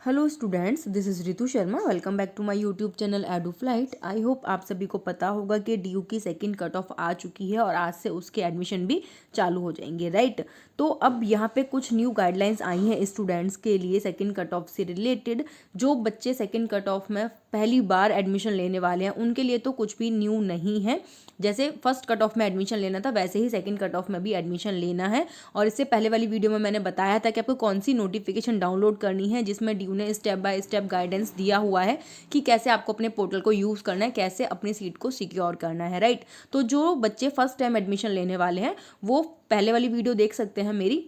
Hello students, this is Ritu Sharma. Welcome back to my YouTube channel Edu Flight. I hope आप सभी को पता होगा कि डीयू की सेकंड कट ऑफ आ चुकी है और आज से उसके एडमिशन भी चालू हो जाएंगे, राइट। तो अब यहाँ पे कुछ न्यू गाइडलाइंस आई हैं स्टूडेंट्स के लिए सेकंड कट ऑफ से रिलेटेड। जो बच्चे सेकंड कट ऑफ में पहली बार एडमिशन लेने वाले हैं उनके लिए तो कुछ भी न्यू नहीं है। जैसे फर्स्ट कट ऑफ में एडमिशन लेना था वैसे ही सेकंड कट ऑफ में भी एडमिशन लेना है। और इससे पहले वाली वीडियो में मैंने बताया था कि आपको कौन सी नोटिफिकेशन डाउनलोड करनी है, जिसमें ड्यू ने स्टेप बाय स्टेप गाइडेंस दिया हुआ है कि कैसे आपको अपने पोर्टल को यूज़ करना है, कैसे अपनी सीट को सिक्योर करना है, राइट। तो जो बच्चे फर्स्ट टाइम एडमिशन लेने वाले हैं वो पहले वाली वीडियो देख सकते हैं मेरी,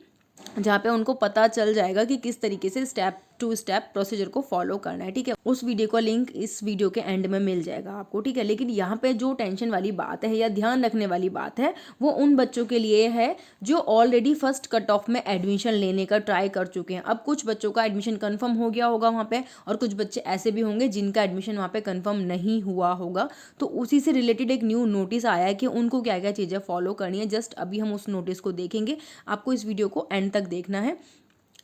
जहाँ पे उनको पता चल जाएगा कि किस तरीके से स्टेप टू स्टेप प्रोसीजर को फॉलो करना है, ठीक है। उस वीडियो का लिंक इस वीडियो के एंड में मिल जाएगा आपको, ठीक है। लेकिन यहाँ पे जो टेंशन वाली बात है या ध्यान रखने वाली बात है वो उन बच्चों के लिए है जो ऑलरेडी फर्स्ट कट ऑफ में एडमिशन लेने का ट्राई कर चुके हैं। अब कुछ बच्चों का एडमिशन कन्फर्म हो गया होगा वहाँ पे, और कुछ बच्चे ऐसे भी होंगे जिनका एडमिशन वहाँ पे कन्फर्म नहीं हुआ होगा। तो उसी से रिलेटेड एक न्यू नोटिस आया है कि उनको क्या क्या चीज़ें फॉलो करनी है। जस्ट अभी हम उस नोटिस को देखेंगे। आपको इस वीडियो को एंड तक देखना है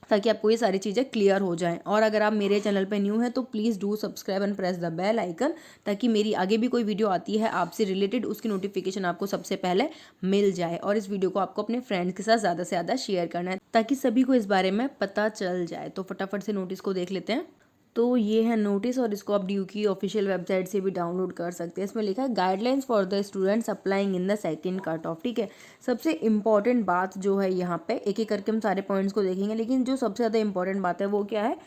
ताकि आपको ये सारी चीज़ें क्लियर हो जाएं। और अगर आप मेरे चैनल पे न्यू हैं तो please do subscribe and press the bell icon, ताकि मेरी आगे भी कोई वीडियो आती है आपसे रिलेटेड उसकी नोटिफिकेशन आपको सबसे पहले मिल जाए। और इस वीडियो को आपको अपने फ्रेंड्स के साथ ज़्यादा से ज़्यादा शेयर करना है ताकि सभी को इस बारे में पता चल जाए। तो फटाफट से नोटिस को देख लेते हैं। तो ये है नोटिस और इसको आप ड्यू की ऑफिशियल वेबसाइट से भी डाउनलोड कर सकते हैं। इसमें लिखा है guidelines for the students applying in the second cut of, ठीक है। सबसे इंपॉर्टेंट बात जो है यहाँ पे एक एक करके हम सारे पॉइंट्स को देखेंगे, लेकिन जो सबसे ज़्यादा इंपॉर्टेंट बात है वो क्या है।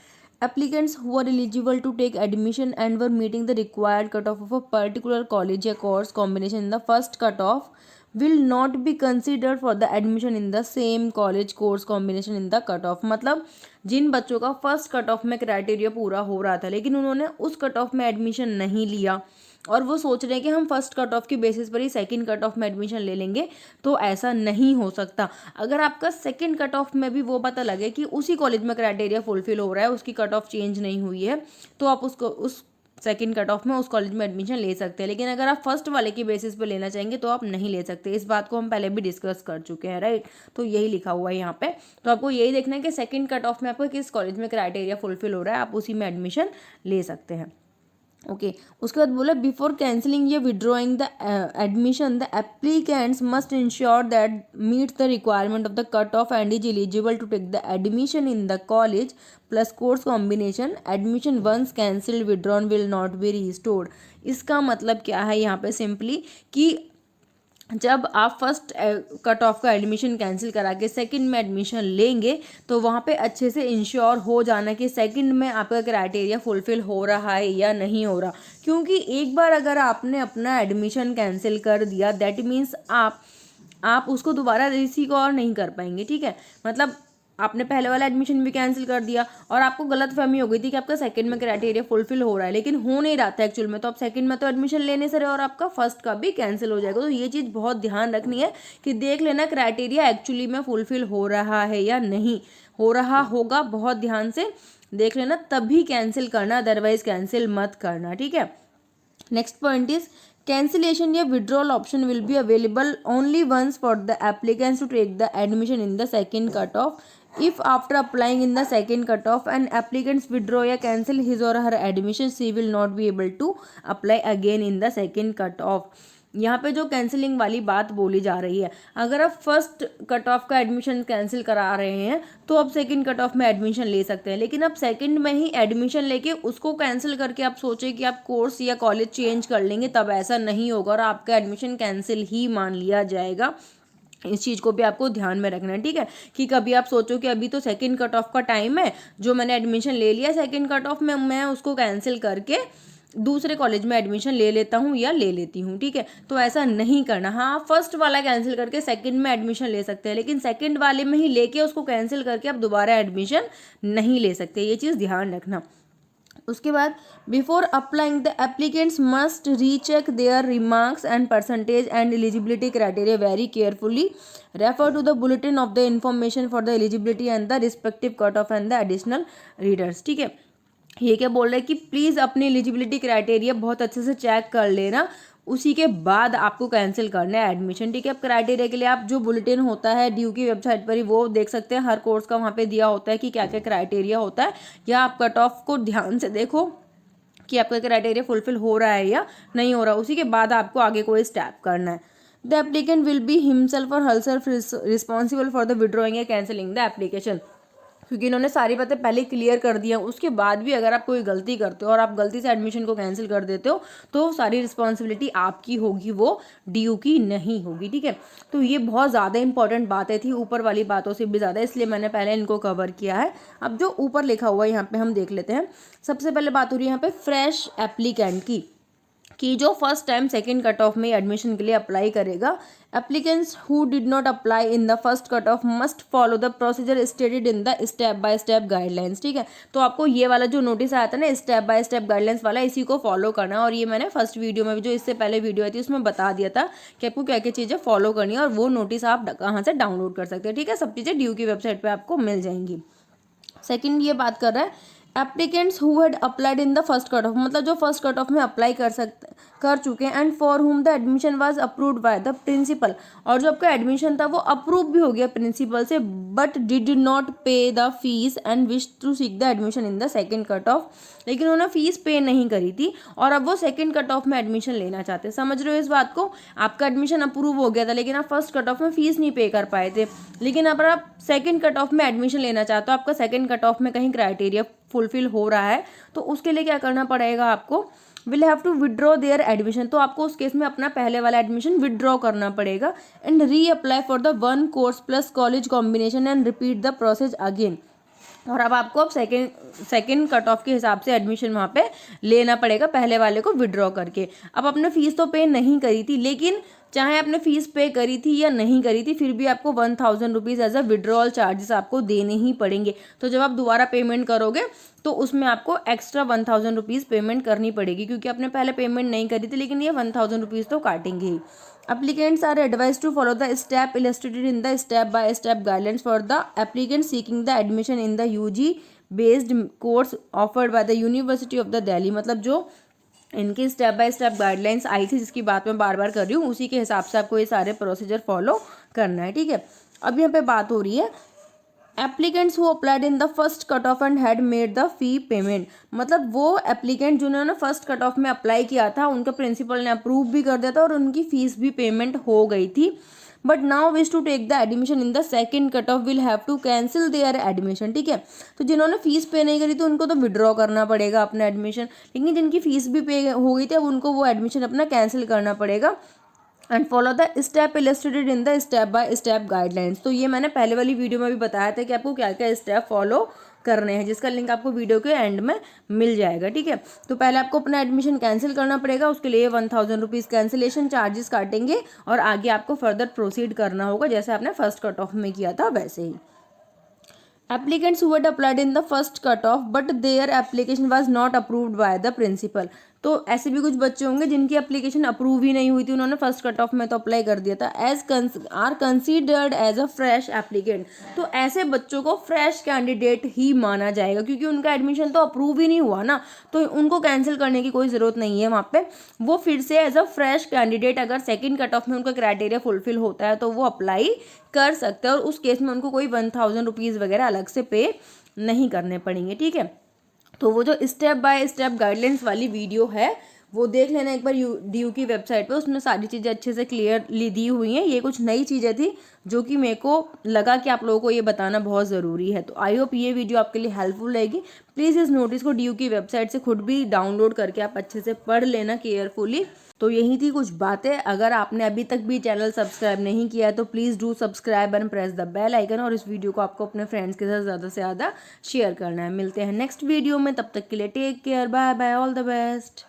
Applicants who are eligible to take admission and were meeting the required cutoff of a particular college or course combination in the first cutoff will not be considered for the admission in the same college course combination in the cutoff। मतलब जिन बच्चों का first cut off में criteria पूरा हो रहा था लेकिन उन्होंने उस कट ऑफ में एडमिशन नहीं लिया और वो सोच रहे हैं कि हम फर्स्ट कट ऑफ की बेसिस पर ही सेकंड कट ऑफ में एडमिशन ले लेंगे, तो ऐसा नहीं हो सकता। अगर आपका सेकंड कट ऑफ में भी वो पता लगे कि उसी कॉलेज में क्राइटेरिया फुलफिल हो रहा है, उसकी कट ऑफ चेंज नहीं हुई है, तो आप उसको उस सेकंड कट ऑफ में उस कॉलेज में एडमिशन ले सकते हैं। लेकिन अगर आप फर्स्ट वाले की बेसिस पे लेना चाहेंगे तो आप नहीं ले सकते। इस बात को हम पहले भी डिस्कस कर चुके हैं, राइट। तो यही लिखा हुआ है यहाँ पे। तो आपको यही देखना है कि सेकंड कट ऑफ में आपको किस कॉलेज में क्राइटेरिया फुलफिल हो रहा है, आप उसी में एडमिशन ले सकते हैं। ओके उसके बाद बोला बिफोर कैंसिलिंग या withdrawing the admission the applicants must ensure that meet the requirement of the cut off and is eligible to take the admission in the college plus course combination. Admission once cancelled withdrawn will not be restored. इसका मतलब क्या है यहाँ पे simply कि जब आप first cut of का एडमिशन कैंसिल करा के सेकंड में एडमिशन लेंगे तो वहाँ पे अच्छे से इंश्योर हो जाना कि सेकंड में आपका क्राइटेरिया फुलफिल हो रहा है या नहीं हो रहा। क्योंकि एक बार अगर आपने अपना एडमिशन कैंसिल कर दिया दैट मीन्स आप उसको दोबारा रिसिक्योर नहीं कर पाएंगे, ठीक है। मतलब आपने पहले वाला एडमिशन भी कैंसिल कर दिया और आपको गलत फहमी हो गई थी कि आपका सेकंड में क्राइटेरिया फुलफिल हो रहा है, लेकिन हो नहीं रहा था एक्चुअल में। तो आप सेकंड में तो एडमिशन लेने से रहे और आपका फर्स्ट का भी कैंसिल हो जाएगा। तो ये चीज़ बहुत ध्यान रखनी है कि देख लेना क्राइटेरिया एक्चुअली में फुलफिल हो रहा है या नहीं हो रहा होगा। बहुत ध्यान से देख लेना तभी कैंसिल करना, अदरवाइज कैंसिल मत करना, ठीक है। नेक्स्ट पॉइंट इज cancellation या withdrawal option will be available only once for the applicants to take the admission in the second cutoff. If after applying in the second cutoff an applicants withdraw या cancel his or her admission, she will not be able to apply again in the second cutoff। यहाँ पे जो cancelling वाली बात बोली जा रही है, अगर आप फर्स्ट कट ऑफ का एडमिशन कैंसिल करा रहे हैं तो आप सेकंड कट ऑफ में एडमिशन ले सकते हैं। लेकिन आप सेकंड में ही एडमिशन लेके उसको कैंसिल करके आप सोचें कि आप कोर्स या कॉलेज चेंज कर लेंगे, तब ऐसा नहीं होगा और आपका एडमिशन कैंसिल ही मान लिया जाएगा। इस चीज़ को भी आपको ध्यान में रखना है, ठीक है। कि कभी आप सोचो कि अभी तो सेकंड कट ऑफ का टाइम है, जो मैंने एडमिशन ले लिया सेकंड कट ऑफ में, मैं उसको कैंसिल करके दूसरे कॉलेज में एडमिशन ले लेता हूँ या ले लेती हूँ, ठीक है। तो ऐसा नहीं करना। हाँ, फर्स्ट वाला कैंसिल करके सेकंड में एडमिशन ले सकते हैं, लेकिन सेकंड वाले में ही लेके उसको कैंसिल करके आप दोबारा एडमिशन नहीं ले सकते। ये चीज़ ध्यान रखना। उसके बाद before applying the applicants must recheck their remarks and percentage and eligibility criteria very carefully. Refer to the bulletin of the information for the eligibility and the respective cut off and the additional readers, ठीक है। ये क्या बोल रहा है कि please अपनी eligibility criteria बहुत अच्छे से चेक कर लेना, उसी के बाद आपको कैंसिल करना है एडमिशन, ठीक है। अब क्राइटेरिया के लिए आप जो बुलेटिन होता है ड्यू की वेबसाइट पर ही वो देख सकते हैं, हर कोर्स का वहाँ पे दिया होता है कि क्या क्या क्राइटेरिया होता है, या आप कट ऑफ को ध्यान से देखो कि आपका क्राइटेरिया फुलफिल हो रहा है या नहीं हो रहा, उसी के बाद आपको आगे कोई स्टेप करना है। The applicant will be himself और herself responsible for the withdrawing या कैंसिलिंग द एप्लीकेशन, क्योंकि इन्होंने सारी बातें पहले क्लियर कर दी हैं। उसके बाद भी अगर आप कोई गलती करते हो और आप गलती से एडमिशन को कैंसिल कर देते हो तो सारी रिस्पॉन्सिबिलिटी आपकी होगी, वो डीयू की नहीं होगी, ठीक है। तो ये बहुत ज़्यादा इंपॉर्टेंट बातें थी, ऊपर वाली बातों से भी ज़्यादा, इसलिए मैंने पहले इनको कवर किया है। अब जो ऊपर लिखा हुआ है यहाँ पे हम देख लेते हैं। सबसे पहले बात हो रही है यहाँ पे फ्रेश एप्लीकेंट की, कि जो first time second cut off में एडमिशन के लिए अप्लाई करेगा, applicants who did not apply in the first cut of must follow the procedure stated in the step by step guidelines, ठीक है। तो आपको ये वाला जो नोटिस आया था ना स्टेप बाय स्टेप गाइडलाइंस वाला, इसी को फॉलो करना है। और ये मैंने फर्स्ट वीडियो में भी, जो इससे पहले वीडियो आई थी उसमें बता दिया था कि आपको क्या क्या चीज़ें फॉलो करनी है, और वो नोटिस आप कहाँ से डाउनलोड कर सकते हैं, ठीक है। सब चीज़ें ड्यू की वेबसाइट पर आपको मिल जाएंगी। सेकेंड ये बात कर रहा है applicants who had applied in the first cut off, मतलब जो फर्स्ट कट ऑफ में अप्लाई कर चुके हैं, and for whom the admission was approved by the principal, और जो आपका एडमिशन था वो अप्रूव भी हो गया प्रिंसिपल से, but did not pay the fees and wish to seek the admission in the second cut off, लेकिन उन्होंने फीस पे नहीं करी थी और अब वो सेकंड कट ऑफ में एडमिशन लेना चाहते हैं। समझ रहे हो इस बात को? आपका एडमिशन अप्रूव हो गया था लेकिन आप फर्स्ट कट ऑफ में फीस नहीं पे कर पाए थे, लेकिन अब आप सेकंड कट ऑफ में एडमिशन लेना चाहते हो, आपका सेकंड कट ऑफ में कहीं क्राइटेरिया फुलफिल हो रहा है, तो उसके लिए क्या करना पड़ेगा आपको, will have to withdraw their admission, तो आपको उस केस में अपना पहले वाला एडमिशन विड्रॉ करना पड़ेगा, and re apply for the one course plus college combination and repeat the process again. और अब आपको अब सेकेंड कट ऑफ के हिसाब से एडमिशन वहाँ पे लेना पड़ेगा, पहले वाले को विड्रॉ करके। अब आपने फीस तो पे नहीं करी थी, लेकिन चाहे आपने फीस पे करी थी या नहीं करी थी, फिर भी आपको 1000 rupees as a withdrawal charges आपको देने ही पड़ेंगे। तो जब आप दोबारा पेमेंट करोगे तो उसमें आपको एक्स्ट्रा 1000 रुपीज़ पेमेंट करनी पड़ेगी, क्योंकि आपने पहले पेमेंट नहीं करी थी, लेकिन ये 1000 रुपीज़ तो काटेंगे ही। Applicants are advised to follow the step illustrated in the step-by-step guidelines for the applicant seeking the admission in the UG based course offered by the University of the Delhi। मतलब जो इनकी step by step guidelines आई थी, जिसकी बात मैं बार बार कर रही हूँ, उसी के हिसाब से आपको ये सारे प्रोसीजर फॉलो करना है, ठीक है। अब यहाँ पे बात हो रही है applicants who applied in the first cut off and had made the fee payment, मतलब वो एप्लीकेंट जिन्होंने फर्स्ट कट ऑफ में अप्लाई किया था, उनका प्रिंसिपल ने अप्रूव भी कर दिया था और उनकी फीस भी पेमेंट हो गई थी, but now wish to take the admission in the second cut off will have to cancel their admission, ठीक है। तो जिन्होंने फीस पे नहीं करी थी उनको तो विड्रॉ करना पड़ेगा अपना एडमिशन, लेकिन जिनकी फीस भी पे हो गई थी अब उनको वो एडमिशन अपना कैंसिल करना पड़ेगा, and follow the step illustrated in the step by step guidelines. तो ये मैंने पहले वाली वीडियो में भी बताया था कि आपको क्या क्या स्टेप फॉलो करने हैं, जिसका लिंक आपको वीडियो के एंड में मिल जाएगा, ठीक है। तो पहले आपको अपना एडमिशन कैंसिल करना पड़ेगा, उसके लिए 1000 रुपीज़ कैंसिलेशन चार्जेस काटेंगे और आगे आपको फर्दर प्रोसीड करना होगा जैसे आपने फर्स्ट कट ऑफ में किया था वैसे ही। Applicants who had applied in the first cutoff but their application was not approved by the principal, तो ऐसे भी कुछ बच्चे होंगे जिनकी एप्लीकेशन अप्रूव ही नहीं हुई थी, उन्होंने फर्स्ट कट ऑफ में तो अप्लाई कर दिया था, are considered as a fresh applicant. तो ऐसे बच्चों को फ्रेश कैंडिडेट ही माना जाएगा, क्योंकि उनका एडमिशन तो अप्रूव ही नहीं हुआ ना, तो उनको कैंसिल करने की कोई ज़रूरत नहीं है वहाँ पे। वो फिर से एज अ फ्रेश कैंडिडेट, अगर सेकेंड कट ऑफ में उनका क्राइटेरिया फुलफिल होता है तो वो अप्लाई कर सकते हैं, और उस केस में उनको कोई 1000 रुपीज़ वगैरह अलग से पे नहीं करने पड़ेंगे, ठीक है। तो वो जो स्टेप बाय स्टेप गाइडलाइंस वाली वीडियो है वो देख लेना एक बार डीयू की वेबसाइट पे, उसमें सारी चीज़ें अच्छे से क्लियरली दी हुई हैं। ये कुछ नई चीज़ें थी जो कि मेरे को लगा कि आप लोगों को ये बताना बहुत ज़रूरी है, तो आई होप ये वीडियो आपके लिए हेल्पफुल रहेगी। प्लीज़ इस नोटिस को डीयू की वेबसाइट से खुद भी डाउनलोड करके आप अच्छे से पढ़ लेना केयरफुली। तो यही थी कुछ बातें। अगर आपने अभी तक भी चैनल सब्सक्राइब नहीं किया है तो please do subscribe and press the bell icon, और इस वीडियो को आपको अपने फ्रेंड्स के साथ ज़्यादा से ज़्यादा शेयर करना है। मिलते हैं नेक्स्ट वीडियो में, तब तक के लिए take care, bye bye, all the best.